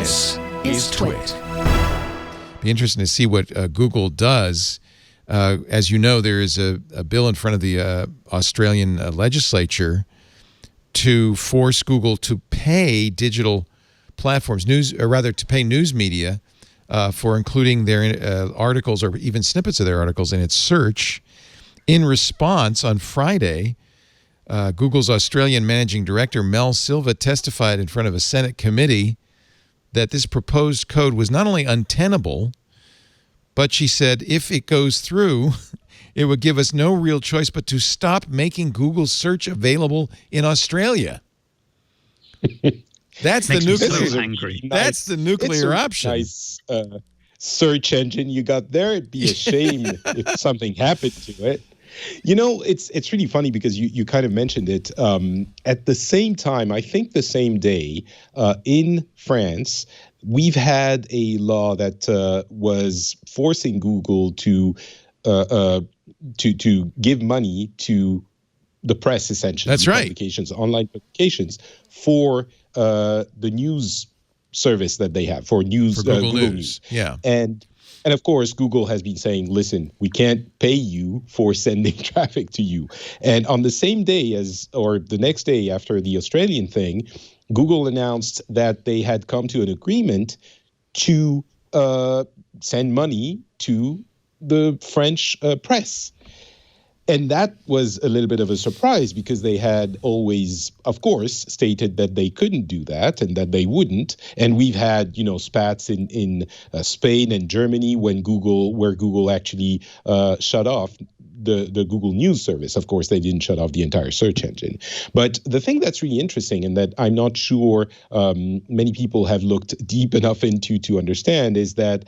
This is TWiT. Be interesting to see what Google does. As you know, there is a bill in front of the Australian legislature to force Google to pay digital platforms, to pay news media for including their articles or even snippets of their articles in its search. In response, on Friday, Google's Australian managing director, Mel Silva, testified in front of a Senate committee that this proposed code was not only untenable, but she said if it goes through, it would give us no real choice but to stop making Google search available in Australia. That's the nuclear. Angry. That's the nuclear option. Nice search engine you got there. It'd be a shame if something happened to it. You know, it's really funny because you kind of mentioned it. At the same time, I think the same day, in France, we've had a law that was forcing Google to give money to the press, essentially. That's right. Publications, online publications, for the news service that they have, for Google News. Yeah. And of course, Google has been saying, listen, we can't pay you for sending traffic to you. And on the same day or the next day after the Australian thing, Google announced that they had come to an agreement to send money to the French press. And that was a little bit of a surprise because they had always, of course, stated that they couldn't do that and that they wouldn't. And we've had, spats in Spain and Germany where Google actually shut off the Google News service. Of course, they didn't shut off the entire search engine. But the thing that's really interesting and that I'm not sure many people have looked deep enough into to understand is that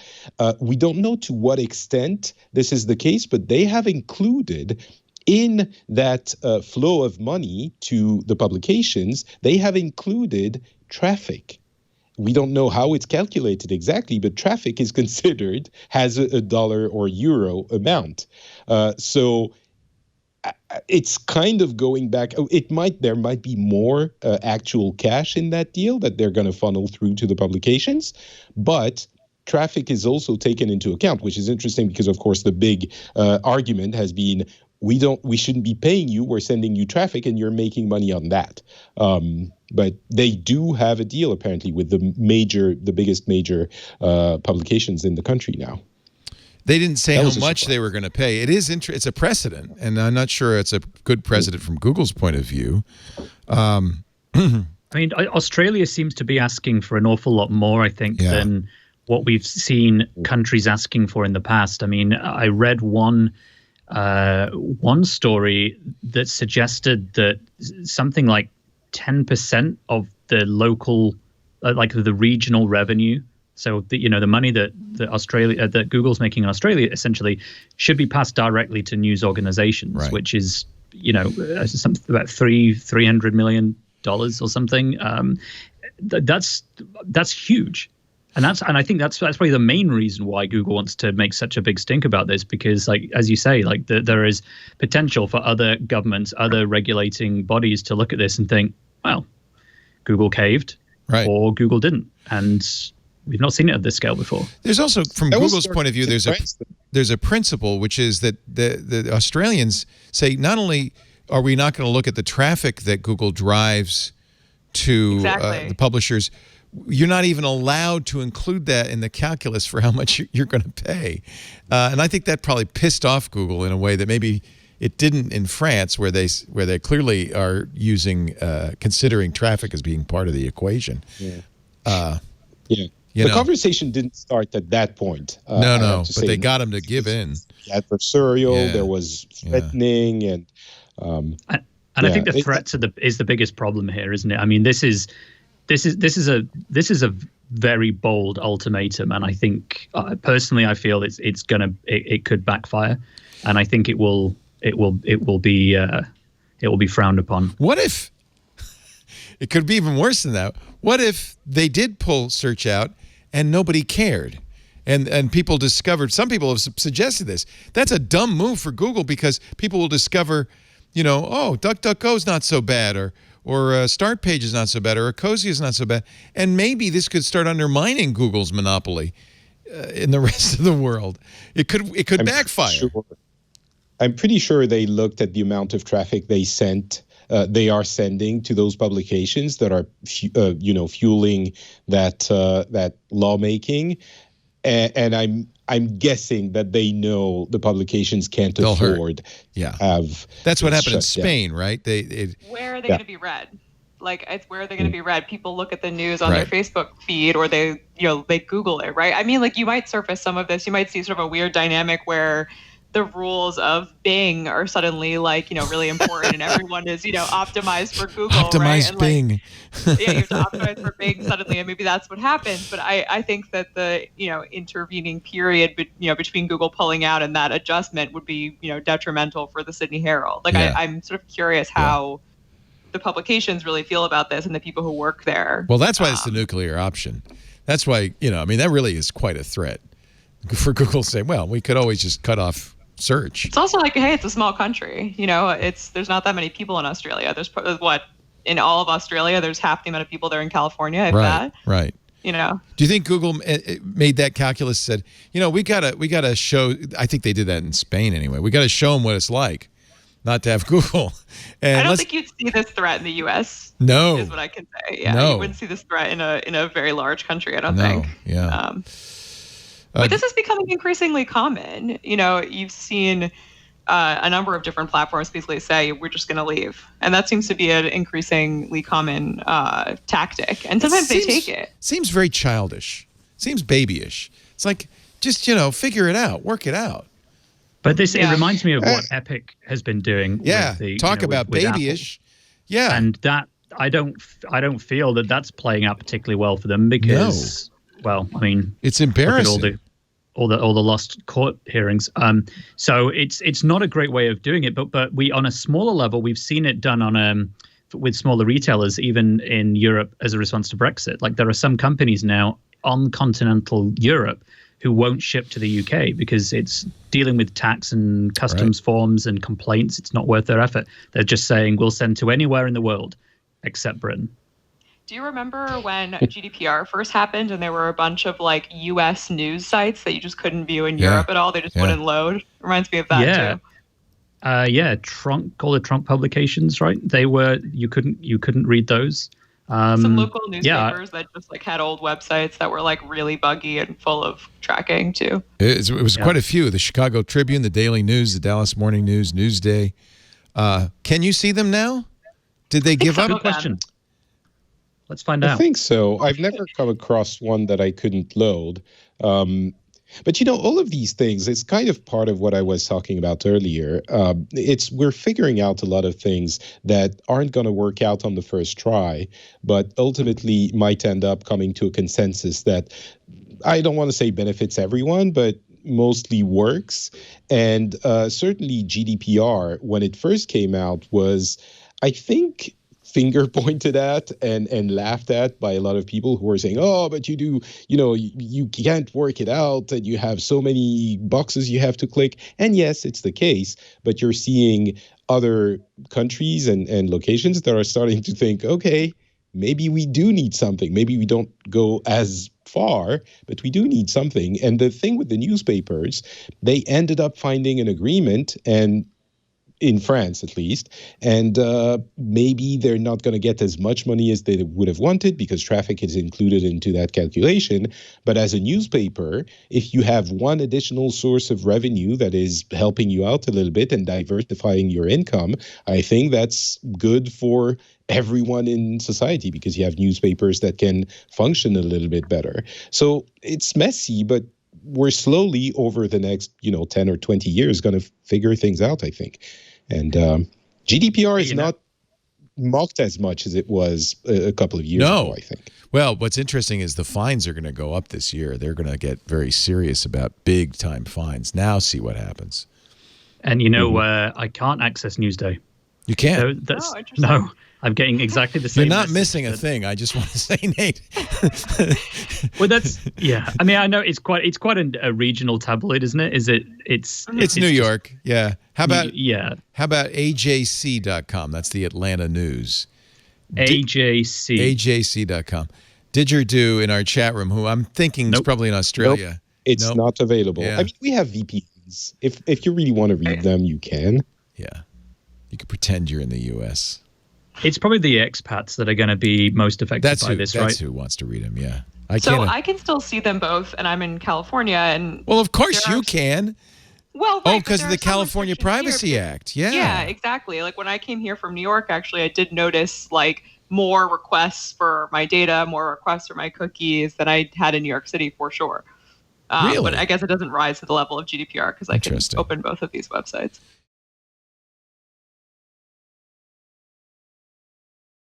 we don't know to what extent this is the case, but they have included in that flow of money to the publications, they have included traffic. We don't know how it's calculated exactly, but traffic is considered as a dollar or euro amount. So it's kind of going back. There might be more actual cash in that deal that they're going to funnel through to the publications, but traffic is also taken into account, which is interesting because, of course, the big argument has been we shouldn't be paying you. We're sending you traffic, and you're making money on that. But they do have a deal apparently with the biggest major publications in the country now. They didn't say how much they were going to pay. It is it's a precedent, and I'm not sure it's a good precedent from Google's point of view. I mean, Australia seems to be asking for an awful lot more, I think, than what we've seen countries asking for in the past. I mean, I read one story that suggested that something like 10% of the local, the regional revenue, so the money that Google's making in Australia essentially should be passed directly to news organizations, right, which is something about $300 million or something. That's huge. And I think that's probably the main reason why Google wants to make such a big stink about this, because, as you say, there is potential for other governments, other regulating bodies to look at this and think, well, Google caved, right, or Google didn't, and we've not seen it at this scale before. There's also, from Google's point of view, there's a principle, which is that the Australians say not only are we not going to look at the traffic that Google drives to the publishers, you're not even allowed to include that in the calculus for how much you're going to pay. And I think that probably pissed off Google in a way that maybe it didn't in France, where they clearly are considering traffic as being part of the equation. Yeah. The conversation didn't start at that point. No, but they got them to give in. Adversarial, there was threatening, and I think the threats is the biggest problem here, isn't it? I mean, this is a very bold ultimatum, and I think personally, I feel it could backfire, and I think it will be frowned upon. What if it could be even worse than that? What if they did pull search out and nobody cared, and people discovered? Some people have suggested this. That's a dumb move for Google, because people will discover, DuckDuckGo's not so bad, Start Page is not so bad, or Ecosia is not so bad. And maybe this could start undermining Google's monopoly in the rest of the world. It could backfire. I'm pretty sure they looked at the amount of traffic they are sending to those publications that are, fueling that lawmaking, and I'm guessing that they know the publications can't afford have. That's what happened in Spain, right? Where are they going to be read? Like, it's where are they going to be read? People look at the news on their Facebook feed, or they Google it, right? I mean, like, you might surface some of this. You might see sort of a weird dynamic where the rules of Bing are suddenly really important, and everyone is optimized for Google. Optimize right? Bing. You have to optimize for Bing suddenly, and maybe that's what happens. But I think that the intervening period between Google pulling out and that adjustment would be detrimental for the Sydney Herald. I'm sort of curious how the publications really feel about this and the people who work there. Well, that's why it's the nuclear option. That's why that really is quite a threat for Google to say, well, we could always just cut off search. It's also like, hey, it's a small country. There's not that many people in Australia. There's in all of Australia, there's half the amount of people there in California. Right. Do you think Google made that calculus? Said, we gotta show. I think they did that in Spain anyway. We got to show them what it's like not to have Google. And I don't think you'd see this threat in the U.S. No, is what I can say. Yeah, you wouldn't see this threat in a very large country. I don't think. Yeah. But this is becoming increasingly common. You've seen a number of different platforms basically say, we're just going to leave. And that seems to be an increasingly common tactic. And sometimes they take it. Seems very childish. Seems babyish. It's like, just, figure it out. Work it out. But it reminds me of what Epic has been doing. Yeah, with talk about with babyish. Apple. Yeah. And that, I don't feel that that's playing out particularly well for them because... No. Well, I mean, it's embarrassing. All the lost court hearings. So it's not a great way of doing it. But we, on a smaller level, we've seen it done on with smaller retailers, even in Europe, as a response to Brexit. Like, there are some companies now on continental Europe who won't ship to the UK because it's dealing with tax and customs forms and complaints. It's not worth their effort. They're just saying, we'll send to anywhere in the world except Britain. Do you remember when GDPR first happened and there were a bunch of U.S. news sites that you just couldn't view in Europe at all? They just wouldn't load. Reminds me of that too. All the Trump publications, right? They were you couldn't read those. Some local newspapers that just had old websites that were really buggy and full of tracking too. It was quite a few. The Chicago Tribune, the Daily News, the Dallas Morning News, Newsday. Can you see them now? Did they give up? Good question. Let's find out. I think so. I've never come across one that I couldn't load. But all of these things, it's kind of part of what I was talking about earlier. We're figuring out a lot of things that aren't going to work out on the first try, but ultimately might end up coming to a consensus that I don't want to say benefits everyone, but mostly works. And certainly GDPR, when it first came out, was, I think, finger pointed at and laughed at by a lot of people who were saying, oh, but you can't work it out and you have so many boxes you have to click. And yes, it's the case, but you're seeing other countries and locations that are starting to think, okay, maybe we do need something. Maybe we don't go as far, but we do need something. And the thing with the newspapers, they ended up finding an agreement, and in France at least, and maybe they're not going to get as much money as they would have wanted because traffic is included into that calculation. But as a newspaper, if you have one additional source of revenue that is helping you out a little bit and diversifying your income, I think that's good for everyone in society because you have newspapers that can function a little bit better. So it's messy, but we're slowly over the next 10 or 20 years going to figure things out, I think. And GDPR is not mocked as much as it was a couple of years ago, I think. Well, what's interesting is the fines are going to go up this year. They're going to get very serious about big-time fines. Now see what happens. And I can't access Newsday. You can't? So that's, no. I'm getting exactly the same. You're not missing a thing. I just want to say, Nate. Well, that's I mean, I know it's quite a regional tabloid, isn't it? It's New York. Yeah. How about AJC.com? That's the Atlanta News. AJC. AJC.com. Didgeridoo in our chat room, who I'm thinking is probably in Australia. Nope. It's not available. Yeah. I mean, we have VPNs. If you really want to read them, you can. Yeah. You could pretend you're in the U.S. It's probably the expats that are going to be most affected by this, right? That's who wants to read them, yeah. I can still see them both, and I'm in California. And well, of course you can. Well, right, because of the California Privacy Act. Yeah. Yeah, exactly. Like when I came here from New York, actually, I did notice like more requests for my data, more requests for my cookies than I had in New York City for sure. Really? But I guess it doesn't rise to the level of GDPR because I can open both of these websites.